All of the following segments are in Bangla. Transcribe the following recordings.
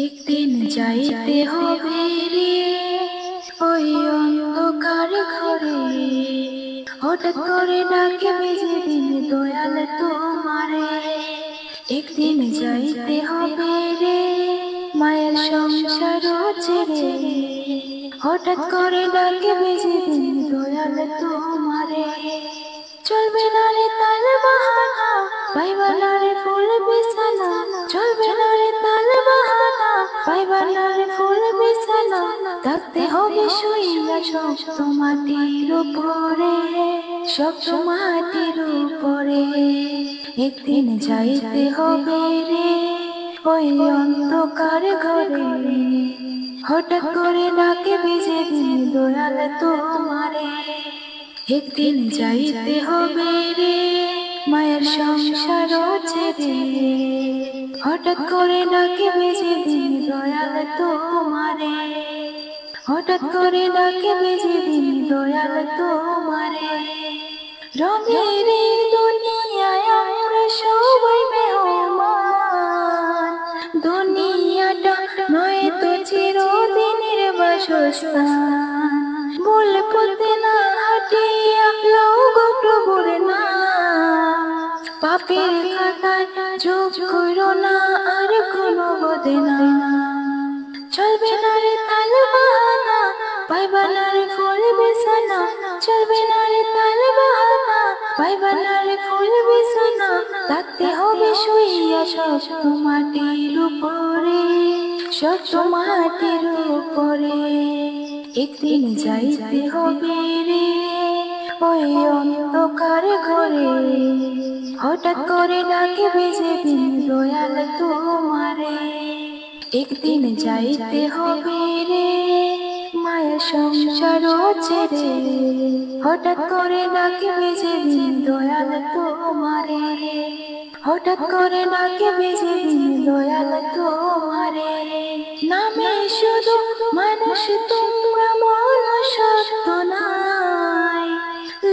একদিন যাইতে হবে রে ওই অন্ধকার ঘরে, হঠাৎ করে ডাকিবে যেদিন দয়াল তোমারে। একদিন যাইতে হবে রে মায়ের সংসার ছেড়ে, হঠাৎ করে ডাকিবে যেদিন দয়াল তোমারে। চলবে না রে তাল বাহানা, পাইবা না রে ফুল বিছানা। চলবে না রে তাল বাহানা, পাইবা না রে ফুল বিছানা। থাকতে হবে শুইয়া শক্ত মাটির উপরে, শক্ত মাটির উপরে। একদিন যাইতে হবে রে ওই অন্ধকার ঘরে, হঠাৎ করে ডাকিবে যেদিন দয়াল তোমারে। একদিন যাইতে হবে রে মায়ের সংসার ছেড়ে, হঠাৎ করে ডাকিবে যেদিন দয়াল তোমারে। হঠাৎ করে ডাকিবে যেদিন দয়াল তোমারে। রঙের এই দুনিয়ায় আমরা সবাই মেহমান, দুনিয়াটা নয় তো চিরদিনের বাসস্থান। ভুল পথে না হাঁটিয়া লও গো প্রভুর নাম, পাপের খাতায় যোগ করো না আর কোনো বদনাম। চলবে না রে তাল বাহানা, পাইবা না রে ফুল বিছানা। চলবে না রে তাল বাহানা, পাইবা না রে ফুল বিছানা। থাকতে হবে শুইয়া শক্ত মাটির উপরে, শক্ত মাটির উপরে। একদিন যাইতে হবে রে ওই অন্ধকার ঘরে, হঠাৎ করে ডাকিবে যেদিন দয়াল তোমারে। একদিন যাইতে হবে রে মায়ের সংসার ছেড়ে, হঠাৎ করে ডাকিবে যেদিন দয়াল তোমারে। হঠাৎ করে ডাকিবে যেদিন দয়াল তোমারে। নামে শুধু মানুষ তোমরা মন সত্য নাই,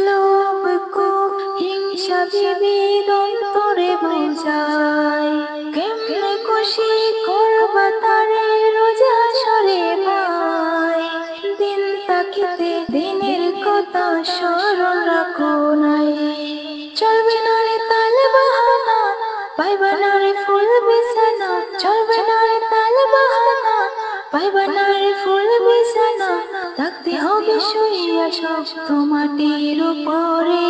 লোভ কোপ হিংসা বিভেদ অন্তরে বোঝায়। কেমনে খুশি করবা তারে রোজ হাসরে পায়, দিন তাকিতে দিনের কথা স্মরণ রাখো নাই। চলবে না রে তাল বাহানা, পাইবা না রে ফুল বিছানা। চলবে না রে তাল বাহানা, পাইবা না রে ফুল বিছানা। থাকতে হবে শুইয়া শক্ত মাটির উপরে,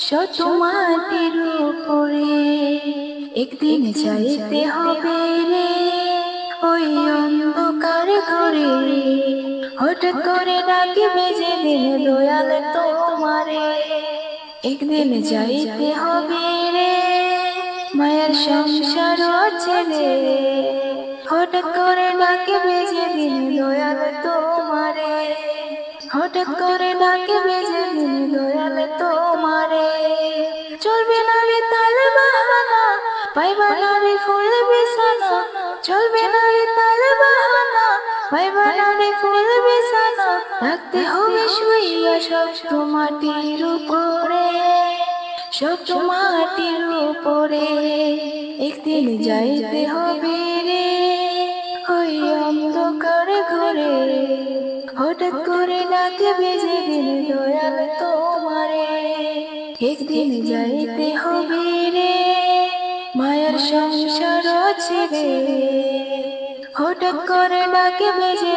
শক্ত মাটির উপরে। একদিন যাইতে হবে রে ওই অন্ধকার ঘরে, হঠাৎ করে ডাকিবে যেদিন দয়াল তোমারে। একদিন যাইতে হবে রে মায়ের সংসার ছেড়ে, হঠাৎ করে ডাকিবে যেদিন দয়াল তোমারে। হঠাৎ করে ডাকিবে যেদিন দয়াল তোমারে। চলবে না রে তাল বাহানা, পাইবা না রে ফুল বিছানা। চলবে না রে তাল বাহানা, পাইবা না রে ফুল বিছানা। থাকতে হবে শুইয়া শক্ত মাটির উপরে, শক্ত মাটির উপরে। একদিন যাইতে হবে রে ওই অন্ধকার ঘরে, হঠাৎ করে ডাকিবে যেদিন দয়াল তোমারে। একদিন যাইতে হবে রে মায়ের সংসার ছেড়ে, হঠাৎ করে ডাকিবে যে